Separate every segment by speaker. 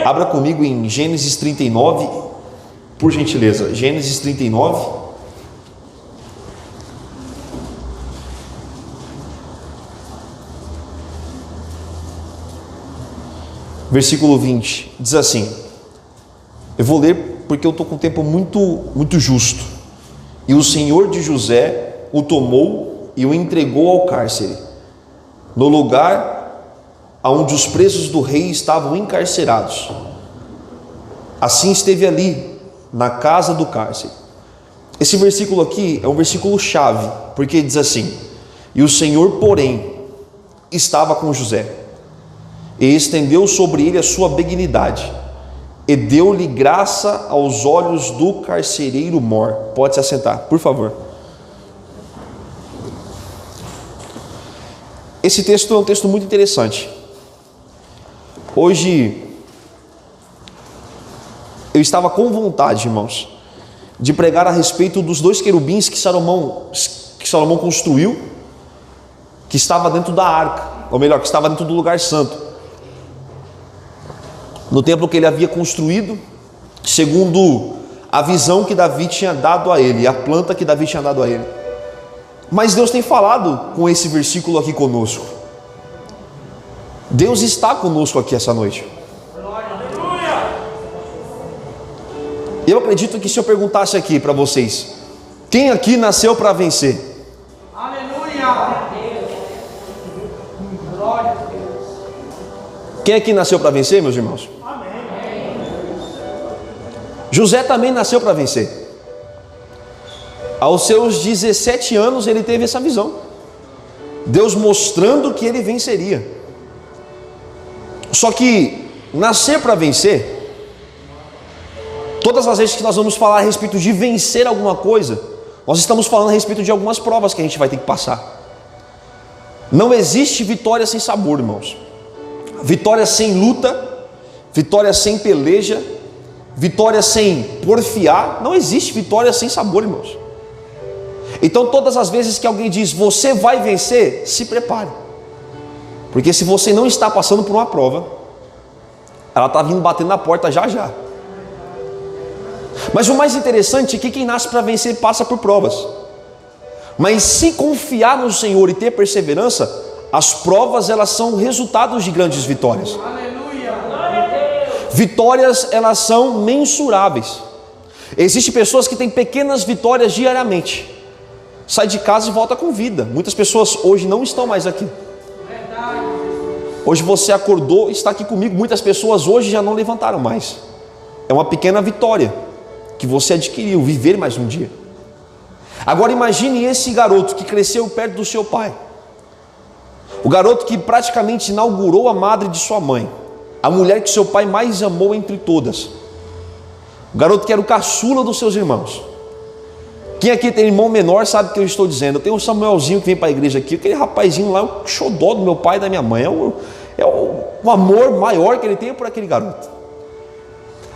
Speaker 1: Abra comigo em Gênesis 39, por gentileza. Gênesis 39. Versículo 20, diz assim, eu vou ler porque eu estou com um tempo muito justo. E o Senhor de José o tomou e o entregou ao cárcere, no lugar onde os presos do rei estavam encarcerados. Assim esteve ali, na casa do cárcere. Esse versículo aqui é um versículo chave, porque diz assim, e o Senhor, porém, estava com José, e estendeu sobre ele a sua benignidade, e deu-lhe graça aos olhos do carcereiro mor. Pode se assentar, por favor. Esse texto é um texto muito interessante. Hoje, eu estava com vontade, irmãos, de pregar a respeito dos dois querubins que Salomão construiu, que estava dentro da arca, ou melhor, que estava dentro do lugar santo, no templo que ele havia construído, segundo a visão que Davi tinha dado a ele, a planta que Davi tinha dado a ele. Mas Deus tem falado com esse versículo aqui conosco. Deus está conosco aqui essa noite. Eu acredito que se eu perguntasse aqui para vocês, quem aqui nasceu para vencer?
Speaker 2: Aleluia! Glória a Deus.
Speaker 1: Quem aqui nasceu para vencer, meus irmãos? José também nasceu para vencer. Aos seus 17 anos ele teve essa visão, Deus mostrando que ele venceria. Só que nascer para vencer, todas as vezes que nós vamos falar a respeito de vencer alguma coisa, nós estamos falando a respeito de algumas provas que a gente vai ter que passar. Não existe vitória sem sabor, irmãos. Vitória sem luta, vitória sem peleja, vitória sem porfiar. Não existe vitória sem sabor, irmãos. Então todas as vezes que alguém diz você vai vencer, se prepare, porque se você não está passando por uma prova, ela está vindo batendo na porta já já. Mas o mais interessante é que quem nasce para vencer passa por provas, mas se confiar no Senhor e ter perseverança, as provas elas são resultados de grandes vitórias. Vitórias elas são mensuráveis. Existem pessoas que têm pequenas vitórias diariamente, sai de casa e volta com vida. Muitas pessoas hoje não estão mais aqui. Hoje você acordou e está aqui comigo. Muitas pessoas hoje já não levantaram mais. É uma pequena vitória que você adquiriu, viver mais um dia. Agora imagine esse garoto que cresceu perto do seu pai, o garoto que praticamente inaugurou a madre de sua mãe, a mulher que seu pai mais amou entre todas, o garoto que era o caçula dos seus irmãos. Quem aqui tem irmão menor sabe o que eu estou dizendo. Eu tenho o Samuelzinho que vem para a igreja aqui, aquele rapazinho lá, é o xodó do meu pai e da minha mãe, é o amor maior que ele tem por aquele garoto.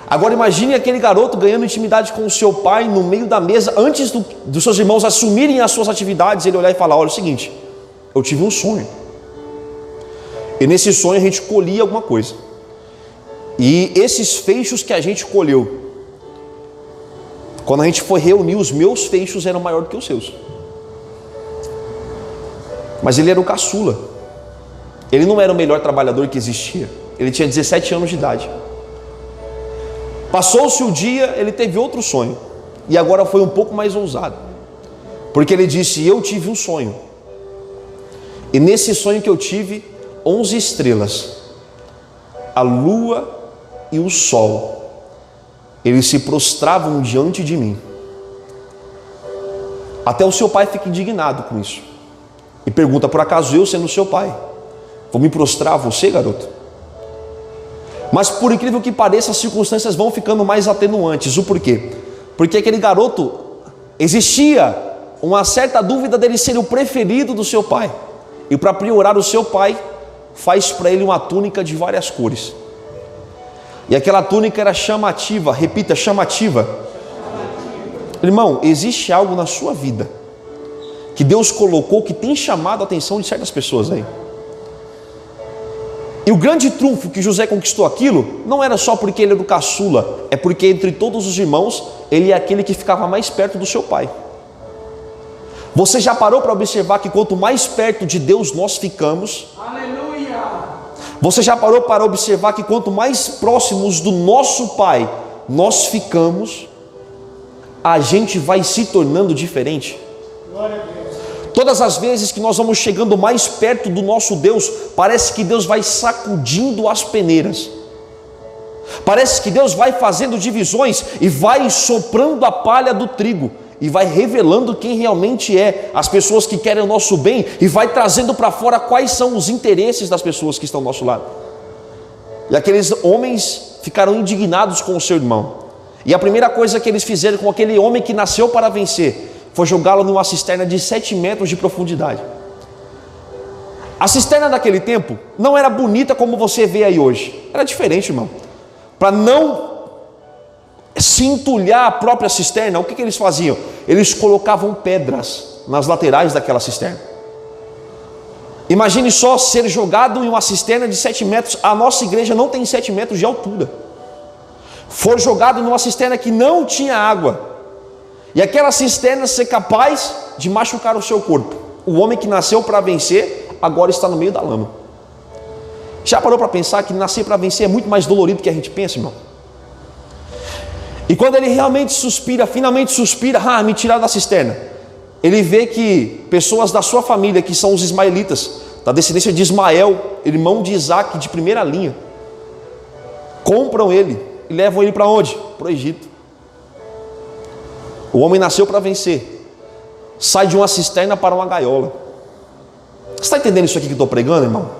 Speaker 1: Agora imagine aquele garoto ganhando intimidade com o seu pai no meio da mesa, antes dos seus irmãos assumirem as suas atividades, ele olhar e falar, olha, é o seguinte, eu tive um sonho, e nesse sonho a gente colhia alguma coisa, e esses feixes que a gente colheu, quando a gente foi reunir, os meus feixes eram maiores do que os seus. Mas ele era o caçula, ele não era o melhor trabalhador que existia, ele tinha 17 anos de idade. Passou-se o dia, ele teve outro sonho, e agora foi um pouco mais ousado, porque ele disse, eu tive um sonho, e nesse sonho que eu tive, 11 estrelas, a lua e o sol, eles se prostravam diante de mim. Até o seu pai fica indignado com isso, e pergunta, por acaso eu sendo seu pai, vou me prostrar a você, garoto? Mas por incrível que pareça, as circunstâncias vão ficando mais atenuantes. O porquê? Porque aquele garoto, existia uma certa dúvida dele ser o preferido do seu pai, e para priorar o seu pai, faz para ele uma túnica de várias cores, e aquela túnica era chamativa. Repita, chamativa. Irmão, existe algo na sua vida que Deus colocou que tem chamado a atenção de certas pessoas aí. E o grande trunfo que José conquistou aquilo, não era só porque ele era o caçula, é porque entre todos os irmãos, ele é aquele que ficava mais perto do seu pai. Você já parou para observar que quanto mais perto de Deus nós ficamos,
Speaker 2: Aleluia.
Speaker 1: você já parou para observar que quanto mais próximos do nosso pai nós ficamos, a gente vai se tornando diferente?
Speaker 2: Glória a Deus.
Speaker 1: Todas as vezes que nós vamos chegando mais perto do nosso Deus, parece que Deus vai sacudindo as peneiras. Parece que Deus vai fazendo divisões e vai soprando a palha do trigo e vai revelando quem realmente é, as pessoas que querem o nosso bem, e vai trazendo para fora quais são os interesses das pessoas que estão ao nosso lado. E aqueles homens ficaram indignados com o seu irmão. E a primeira coisa que eles fizeram com aquele homem que nasceu para vencer foi jogá-lo numa cisterna de 7 metros de profundidade. A cisterna daquele tempo não era bonita como você vê aí hoje. Era diferente, irmão. Para não se entulhar a própria cisterna, o que eles faziam? Eles colocavam pedras nas laterais daquela cisterna. Imagine só ser jogado em uma cisterna de 7 metros. A nossa igreja não tem 7 metros de altura. For jogado numa cisterna que não tinha água, e aquela cisterna ser capaz de machucar o seu corpo. O homem que nasceu para vencer, agora está no meio da lama. Já parou para pensar que nascer para vencer é muito mais dolorido do que a gente pensa, irmão? E quando ele realmente suspira, finalmente suspira, me tiraram da cisterna, ele vê que pessoas da sua família, que são os ismaelitas, da descendência de Ismael, irmão de Isaac, de primeira linha, compram ele e levam ele para onde? Para o Egito. O homem nasceu para vencer, sai de uma cisterna para uma gaiola. Você está entendendo isso aqui que eu estou pregando, irmão?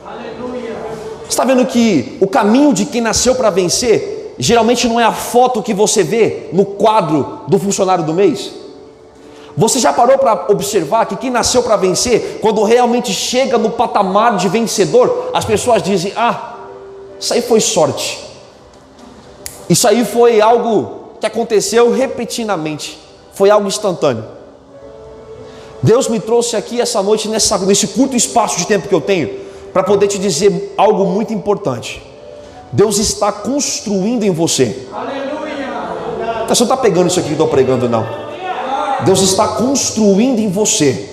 Speaker 2: Aleluia.
Speaker 1: Você está vendo que o caminho de quem nasceu para vencer, geralmente não é a foto que você vê no quadro do funcionário do mês? Você já parou para observar que quem nasceu para vencer, quando realmente chega no patamar de vencedor, as pessoas dizem: isso aí foi sorte, isso aí foi algo que aconteceu repentinamente, foi algo instantâneo. Deus me trouxe aqui essa noite, nesse curto espaço de tempo que eu tenho, para poder te dizer algo muito importante. Deus está construindo em você.
Speaker 2: Aleluia.
Speaker 1: Você não está pegando isso aqui que eu estou pregando, não. Deus está construindo em você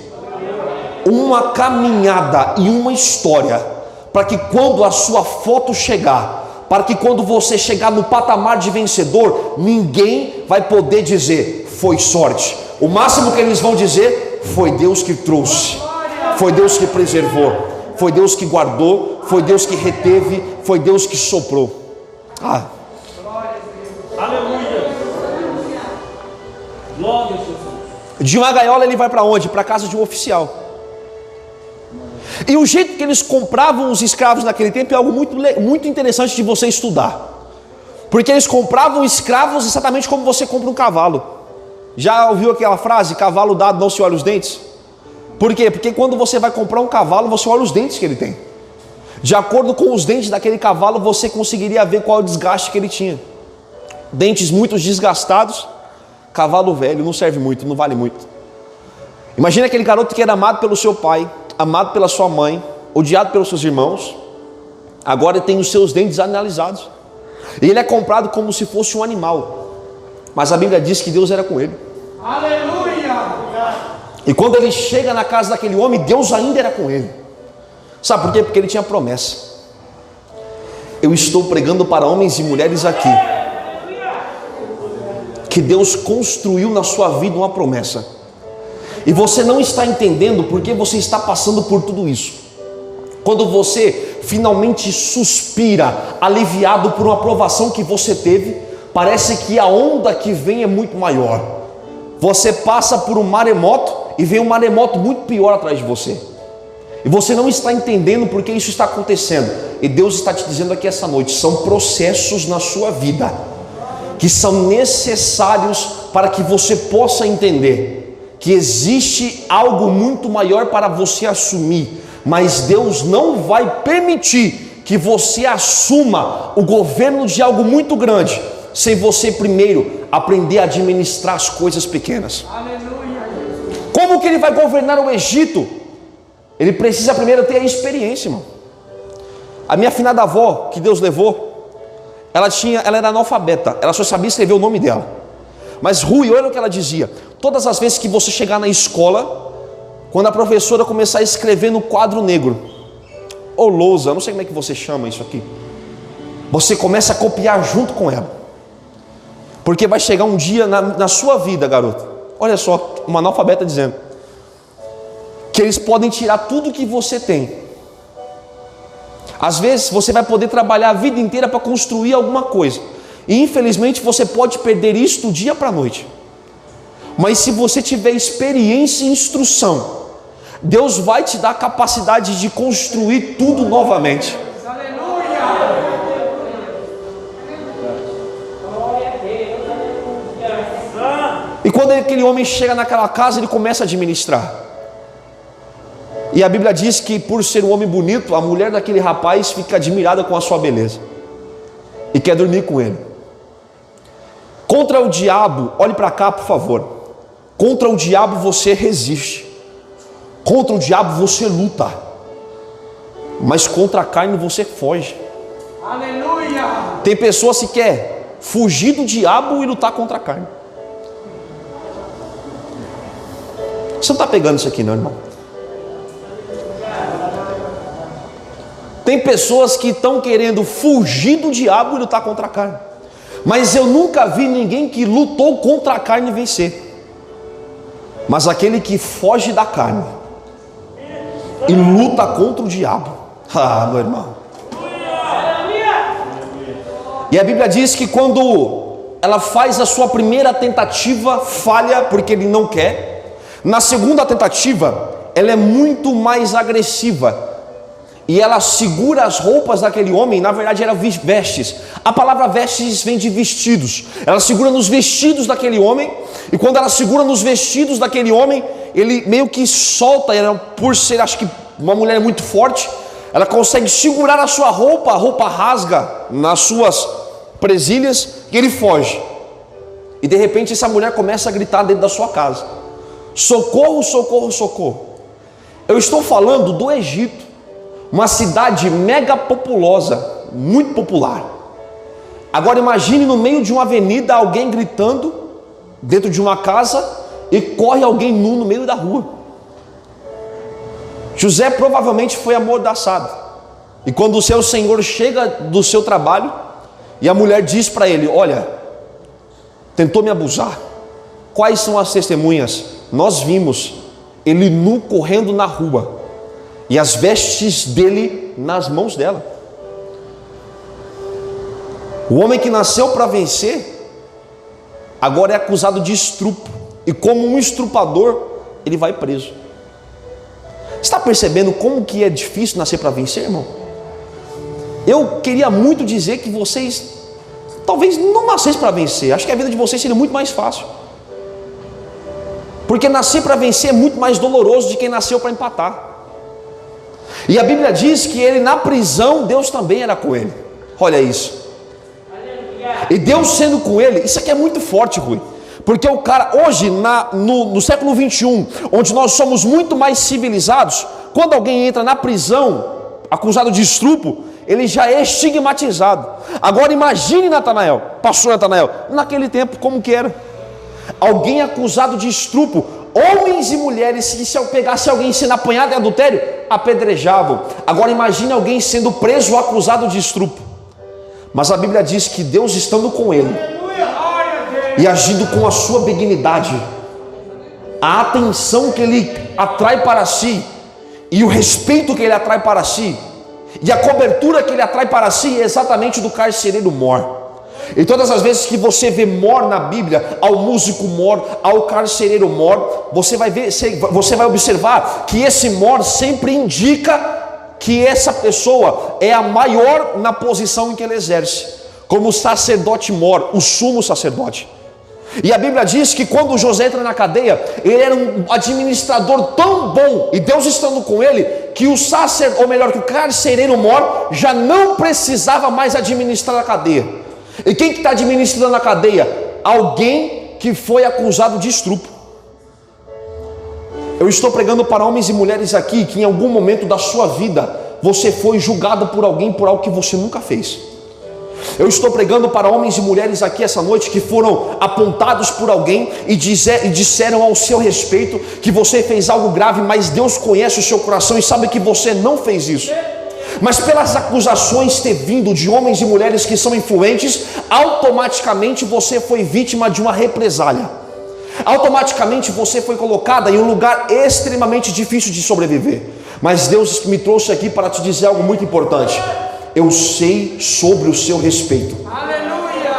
Speaker 1: uma caminhada e uma história, para que quando a sua foto chegar, para que quando você chegar no patamar de vencedor, ninguém vai poder dizer foi sorte. O máximo que eles vão dizer: foi Deus que trouxe, foi Deus que preservou, foi Deus que guardou, foi Deus que reteve, foi Deus que soprou.
Speaker 2: Aleluia. Glória a Jesus.
Speaker 1: De uma gaiola ele vai para onde? Para a casa de um oficial. E o jeito que eles compravam os escravos naquele tempo é algo muito interessante de você estudar. Porque eles compravam escravos exatamente como você compra um cavalo. Já ouviu aquela frase: cavalo dado não se olha os dentes? Por quê? Porque quando você vai comprar um cavalo, você olha os dentes que ele tem. De acordo com os dentes daquele cavalo, você conseguiria ver qual é o desgaste que ele tinha. Dentes muito desgastados, cavalo velho, não serve muito, não vale muito. Imagina aquele garoto que era amado pelo seu pai, amado pela sua mãe, odiado pelos seus irmãos, agora tem os seus dentes analisados, e ele é comprado como se fosse um animal, mas a Bíblia diz que Deus era com ele.
Speaker 2: Aleluia.
Speaker 1: E quando ele chega na casa daquele homem, Deus ainda era com ele. Sabe por quê? Porque ele tinha promessa. Eu estou pregando para homens e mulheres aqui, que Deus construiu na sua vida uma promessa, e você não está entendendo porque você está passando por tudo isso. Quando você finalmente suspira, aliviado por uma provação que você teve, parece que a onda que vem é muito maior. Você passa por um maremoto e vem um maremoto muito pior atrás de você, e você não está entendendo porque isso está acontecendo. E Deus está te dizendo aqui essa noite: são processos na sua vida que são necessários para que você possa entender que existe algo muito maior para você assumir, mas Deus não vai permitir que você assuma o governo de algo muito grande sem você primeiro aprender a administrar as coisas pequenas.
Speaker 2: Aleluia.
Speaker 1: Como que ele vai governar o Egito? Ele precisa primeiro ter a experiência, irmão. A minha afinada avó, que Deus levou, ela era analfabeta, ela só sabia escrever o nome dela. Mas Rui, olha o que ela dizia: todas as vezes que você chegar na escola, quando a professora começar a escrever no quadro negro, ou lousa, não sei como é que você chama isso aqui, você começa a copiar junto com ela, porque vai chegar um dia na sua vida, garoto, olha só, uma analfabeta dizendo, que eles podem tirar tudo que você tem. Às vezes você vai poder trabalhar a vida inteira para construir alguma coisa, e infelizmente você pode perder isso do dia para a noite. Mas se você tiver experiência e instrução, Deus vai te dar a capacidade de construir tudo novamente. E quando aquele homem chega naquela casa, ele começa a administrar. E a Bíblia diz que por ser um homem bonito, a mulher daquele rapaz fica admirada com a sua beleza e quer dormir com ele. Contra o diabo, olhe para cá por favor, contra o diabo você resiste, contra o diabo você luta, mas contra a carne você foge.
Speaker 2: Aleluia!
Speaker 1: Tem pessoas que querem fugir do diabo e lutar contra a carne. Você não está pegando isso aqui não, irmão? Tem pessoas que estão querendo fugir do diabo e lutar contra a carne, mas eu nunca vi ninguém que lutou contra a carne vencer. Mas aquele que foge da carne e luta contra o diabo, meu irmão. E a Bíblia diz que quando ela faz a sua primeira tentativa, falha porque ele não quer. Na segunda tentativa, ela é muito mais agressiva. E ela segura as roupas daquele homem, na verdade era vestes. A palavra vestes vem de vestidos. Ela segura nos vestidos daquele homem. E quando ela segura nos vestidos daquele homem, ele meio que solta, por ser, acho que uma mulher muito forte, ela consegue segurar a sua roupa, a roupa rasga nas suas presilhas e ele foge. E de repente essa mulher começa a gritar dentro da sua casa: socorro, socorro, socorro. Eu estou falando do Egito, uma cidade mega populosa, muito popular. Agora imagine no meio de uma avenida alguém gritando dentro de uma casa e corre alguém nu no meio da rua. José provavelmente foi amordaçado. E quando o seu senhor chega do seu trabalho e a mulher diz para ele: olha, tentou me abusar. Quais são as testemunhas? Nós vimos ele nu correndo na rua e as vestes dele nas mãos dela. O homem que nasceu para vencer agora é acusado de estupro, e como um estrupador ele vai preso. Está percebendo como que é difícil nascer para vencer, irmão? Eu queria muito dizer que vocês talvez não nascessem para vencer. Acho que a vida de vocês seria muito mais fácil, porque nascer para vencer é muito mais doloroso de quem nasceu para empatar. E a Bíblia diz que ele na prisão, Deus também era com ele. Olha isso. E Deus sendo com ele, isso aqui é muito forte, Rui. Porque o cara, hoje, no século 21, onde nós somos muito mais civilizados, quando alguém entra na prisão, acusado de estupro, ele já é estigmatizado. Agora imagine Natanael, pastor Natanael, naquele tempo como que era. Alguém acusado de estupro, homens e mulheres, se pegasse alguém sendo apanhado em adultério, apedrejavam. Agora imagine alguém sendo preso ou acusado de estupro. Mas a Bíblia diz que Deus estando com ele e agindo com a sua benignidade, a atenção que ele atrai para si, e o respeito que ele atrai para si, e a cobertura que ele atrai para si, é exatamente do carcereiro mor. E todas as vezes que você vê mor na Bíblia, ao músico mor, ao carcereiro mor, você vai observar que esse mor sempre indica que essa pessoa é a maior na posição em que ele exerce, como o sacerdote mor, o sumo sacerdote. E a Bíblia diz que quando José entra na cadeia, ele era um administrador tão bom, e Deus estando com ele, que que o carcereiro mor já não precisava mais administrar a cadeia. E quem que está administrando a cadeia? Alguém que foi acusado de estupro. Eu estou pregando para homens e mulheres aqui que em algum momento da sua vida você foi julgado por alguém por algo que você nunca fez. Eu estou pregando para homens e mulheres aqui essa noite que foram apontados por alguém e disseram ao seu respeito que você fez algo grave, mas Deus conhece o seu coração e sabe que você não fez isso. Mas pelas acusações ter vindo de homens e mulheres que são influentes, automaticamente você foi vítima de uma represália. Automaticamente você foi colocada em um lugar extremamente difícil de sobreviver. Mas Deus me trouxe aqui para te dizer algo muito importante. Eu sei sobre o seu respeito.
Speaker 2: Aleluia!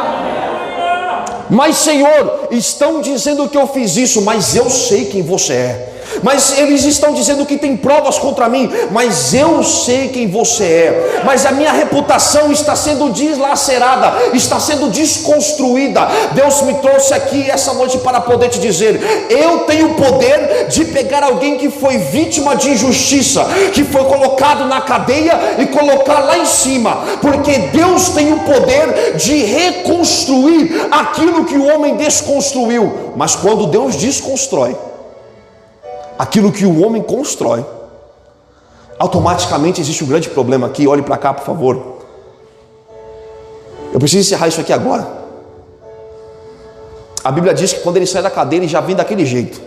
Speaker 1: Mas Senhor, estão dizendo que eu fiz isso, mas eu sei quem você é. Mas eles estão dizendo que tem provas contra mim, mas eu sei quem você é. Mas a minha reputação está sendo dilacerada, está sendo desconstruída. Deus me trouxe aqui essa noite para poder te dizer: eu tenho o poder de pegar alguém que foi vítima de injustiça, que foi colocado na cadeia e colocar lá em cima, porque Deus tem o poder de reconstruir aquilo que o homem desconstruiu. Mas quando Deus desconstrói aquilo que o homem constrói, automaticamente existe um grande problema aqui. Olhe para cá, por favor. Eu preciso encerrar isso aqui agora. A Bíblia diz que quando ele sai da cadeia, ele já vem daquele jeito,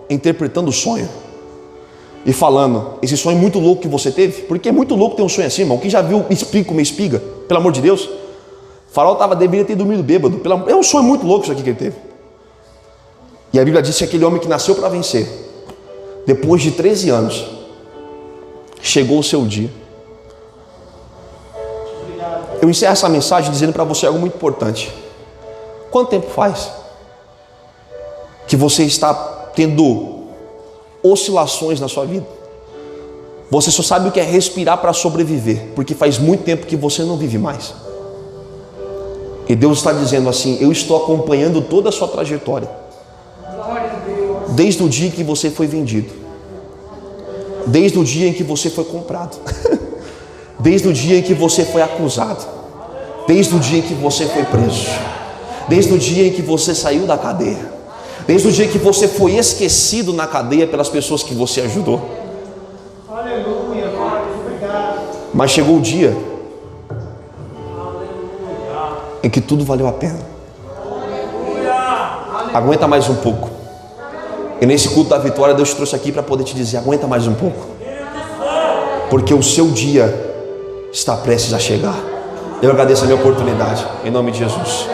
Speaker 1: interpretando o sonho e falando: esse sonho muito louco que você teve, porque é muito louco ter um sonho assim, irmão. Quem já viu espiga comer espiga? Pelo amor de Deus. O faraó deveria ter dormido bêbado. É um sonho muito louco isso aqui que ele teve. E a Bíblia diz que aquele homem que nasceu para vencer, depois de 13 anos, chegou o seu dia. Eu encerro essa mensagem dizendo para você algo muito importante. Quanto tempo faz que você está tendo oscilações na sua vida? Você só sabe o que é respirar para sobreviver, porque faz muito tempo que você não vive mais. E Deus está dizendo assim: eu estou acompanhando toda a sua trajetória. Desde o dia em que você foi vendido, desde o dia em que você foi comprado, desde o dia em que você foi acusado, desde o dia em que você foi preso, desde o dia em que você saiu da cadeia, desde o dia em que você foi esquecido na cadeia pelas pessoas que você ajudou.
Speaker 2: Aleluia, obrigado.
Speaker 1: Mas chegou o dia em que tudo valeu a pena. Aguenta mais um pouco. E nesse culto da vitória, Deus te trouxe aqui para poder te dizer: aguenta mais um pouco, porque o seu dia está prestes a chegar. Eu agradeço a minha oportunidade, em nome de Jesus.